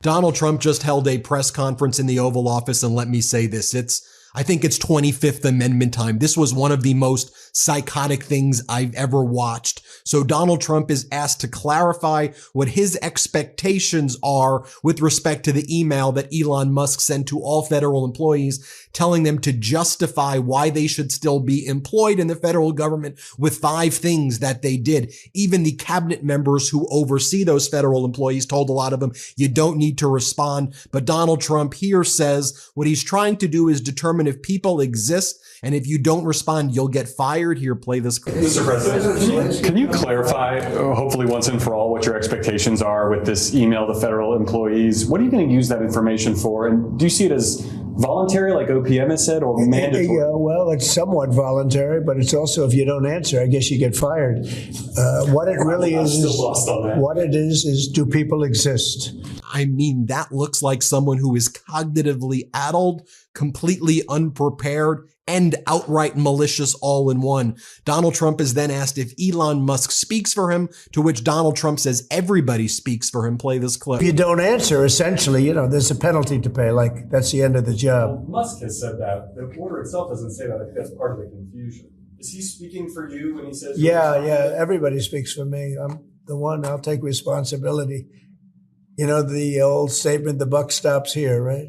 Donald Trump just held a press conference in the Oval Office, and let me say this, I think it's 25th Amendment time. This was one of the most psychotic things I've ever watched. So Donald Trump is asked to clarify what his expectations are with respect to the email that Elon Musk sent to all federal employees, telling them to justify why they should still be employed in the federal government with 5 things that they did. Even the cabinet members who oversee those federal employees told a lot of them, you don't need to respond. But Donald Trump here says what he's trying to do is determine if people exist, and if you don't respond, you'll get fired. Here, play this. Mr. President, can you clarify, hopefully once and for all, what your expectations are with this email to federal employees? What are you going to use that information for? And do you see it as voluntary, like OPM has said, or mandatory? Yeah, well, it's somewhat voluntary, but it's also, if you don't answer, I guess you get fired. What it really what it is do people exist? I mean, that looks like someone who is cognitively addled, completely unprepared, and outright malicious all in one. Donald Trump is then asked if Elon Musk speaks for him, to which Donald Trump says everybody speaks for him. Play this clip. If you don't answer, essentially, there's a penalty to pay. Like, that's the end of the job. Well, Musk has said that. The order itself doesn't say that. I think that's part of the confusion. Is he speaking for you when he says... Yeah, everybody speaks for me. I'm the one. I'll take responsibility. You know the old statement, the buck stops here, right?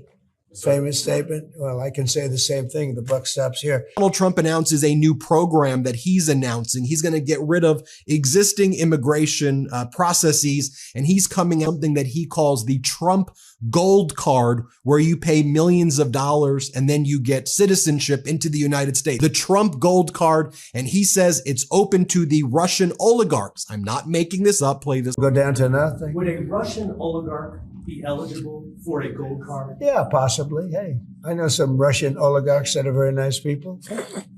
Famous statement. Well, I can say the same thing. The buck stops here. Donald Trump announces a new program that he's announcing. He's going to get rid of existing immigration processes, and he's coming out with something that he calls the Trump Gold Card, where you pay millions of dollars and then you get citizenship into the United States. The Trump Gold Card, and he says it's open to the Russian oligarchs. I'm not making this up. Play this. Go down to nothing. Would a Russian oligarch be eligible for a gold card? Yeah, possibly. Hey, I know some Russian oligarchs that are very nice people.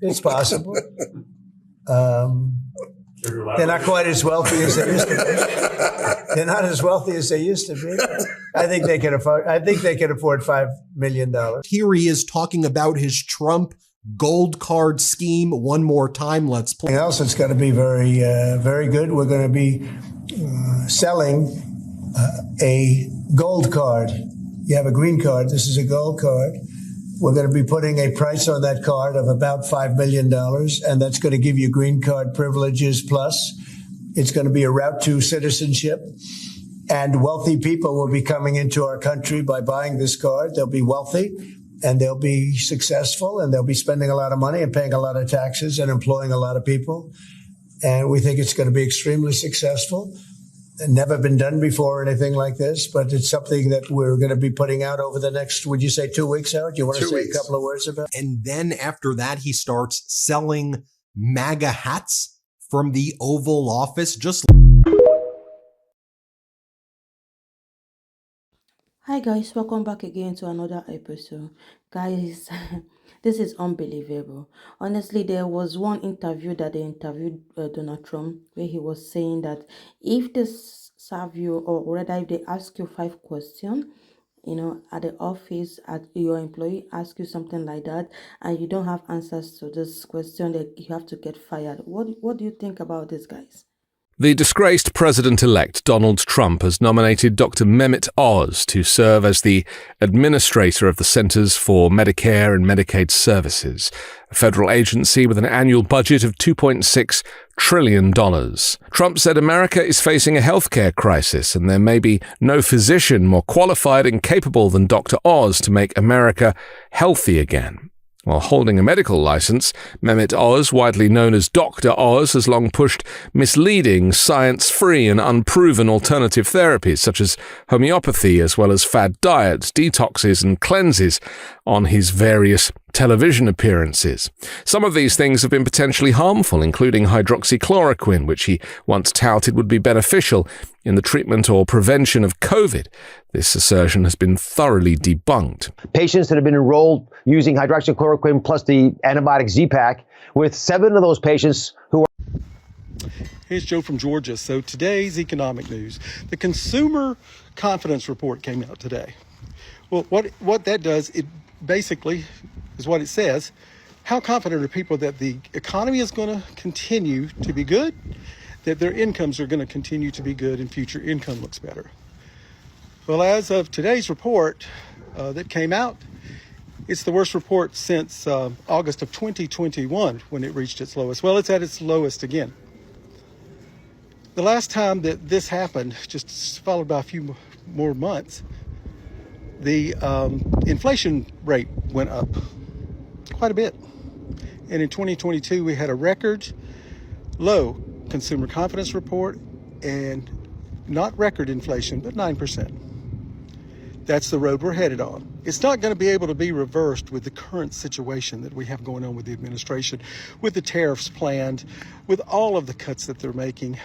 It's possible. They're not quite as wealthy as they used to be. They're not as wealthy as they used to be. I think they can afford $5 million. Here he is talking about his Trump Gold Card scheme one more time. Let's play. Else, it's going to be very, very good. We're going to be selling a gold card. You have a green card. This is a gold card. We're going to be putting a price on that card of about $5 million, and that's going to give you green card privileges plus. It's going to be a route to citizenship, and wealthy people will be coming into our country by buying this card. They'll be wealthy, and they'll be successful, and they'll be spending a lot of money and paying a lot of taxes and employing a lot of people. And we think it's going to be extremely successful. Never been done before or anything like this, but it's something that we're going to be putting out over the next, would you say 2 weeks, Howard? Do you want to say a couple of words about it? And then after that, he starts selling MAGA hats from the Oval Office. Hi guys, welcome back again to another episode. Guys, this is unbelievable. Honestly, there was one interview that they interviewed Donald Trump where he was saying that if they serve you, or rather if they ask you 5 questions, at the office, at your employee ask you something like that, and you don't have answers to this question, that you have to get fired. What do you think about this, guys? The disgraced president-elect Donald Trump has nominated Dr. Mehmet Oz to serve as the administrator of the Centers for Medicare and Medicaid Services, a federal agency with an annual budget of $2.6 trillion. Trump said America is facing a healthcare crisis and there may be no physician more qualified and capable than Dr. Oz to make America healthy again. While holding a medical license, Mehmet Oz, widely known as Dr. Oz, has long pushed misleading, science-free and unproven alternative therapies such as homeopathy, as well as fad diets, detoxes and cleanses on his various television appearances. Some of these things have been potentially harmful, including hydroxychloroquine, which he once touted would be beneficial in the treatment or prevention of COVID. This assertion has been thoroughly debunked. Patients that have been enrolled using hydroxychloroquine plus the antibiotic Z-Pak, with 7 of those patients who are... Here's Joe from Georgia. So today's economic news. The Consumer Confidence Report came out today. Well, what that does, it basically is what it says. How confident are people that the economy is going to continue to be good, that their incomes are going to continue to be good, and future income looks better? Well, as of today's report that came out, it's the worst report since August of 2021 when it reached its lowest. Well, it's at its lowest again. The last time that this happened, just followed by a few more months, the inflation rate went up quite a bit. And in 2022, we had a record low consumer confidence report and not record inflation, but 9%. That's the road we're headed on. It's not going to be able to be reversed with the current situation that we have going on with the administration, with the tariffs planned, with all of the cuts that they're making.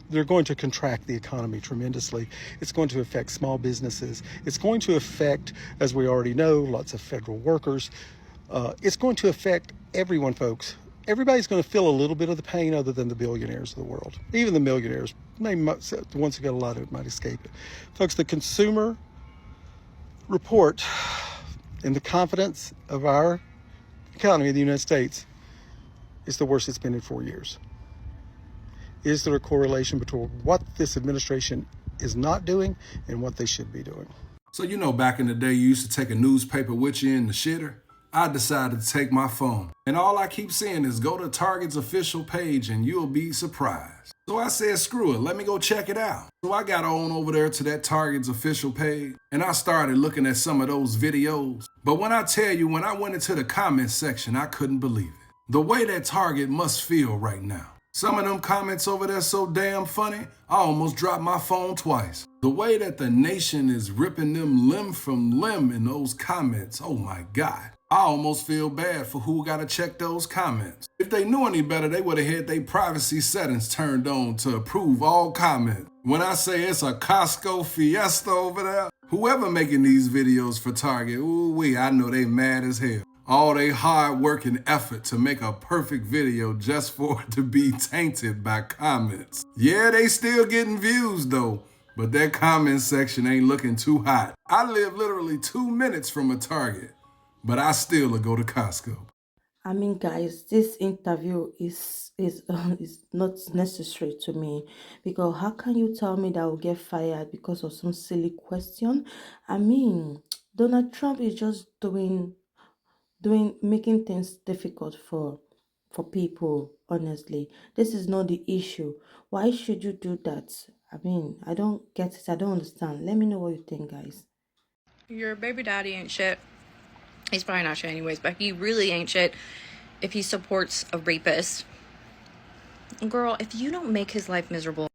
They're going to contract the economy tremendously. It's going to affect small businesses. It's going to affect, as we already know, lots of federal workers. It's going to affect everyone, folks. Everybody's going to feel a little bit of the pain other than the billionaires of the world. Even the millionaires, maybe the ones who got a lot of it might escape it. Folks, the consumer report and the confidence of our economy in the United States is the worst it's been in 4 years. Is there a correlation between what this administration is not doing and what they should be doing? So you know back in the day you used to take a newspaper with you in the shitter? I decided to take my phone. And all I keep saying is go to Target's official page and you'll be surprised. So I said, screw it, let me go check it out. So I got on over there to that Target's official page and I started looking at some of those videos. But when I tell you, when I went into the comments section, I couldn't believe it. The way that Target must feel right now. Some of them comments over there so damn funny, I almost dropped my phone twice. The way that the nation is ripping them limb from limb in those comments, oh my God. I almost feel bad for who gotta check those comments. If they knew any better, they would have had their privacy settings turned on to approve all comments. When I say it's a Costco fiesta over there, whoever making these videos for Target, ooh-wee, I know they mad as hell. All they hard work and effort to make a perfect video just for it to be tainted by comments. Yeah, they still getting views though, but their comment section ain't looking too hot. I live literally 2 minutes from a Target, but I still will go to Costco. I mean, guys, this interview is not necessary to me, because how can you tell me that I'll get fired because of some silly question? I mean, Donald Trump is just making things difficult for people. Honestly, this is not the issue. Why should you do that? I mean, I don't get it. I don't understand. Let me know what you think, guys. Your baby daddy ain't shit. He's probably not shit anyways, but he really ain't shit if he supports a rapist. Girl, if you don't make his life miserable,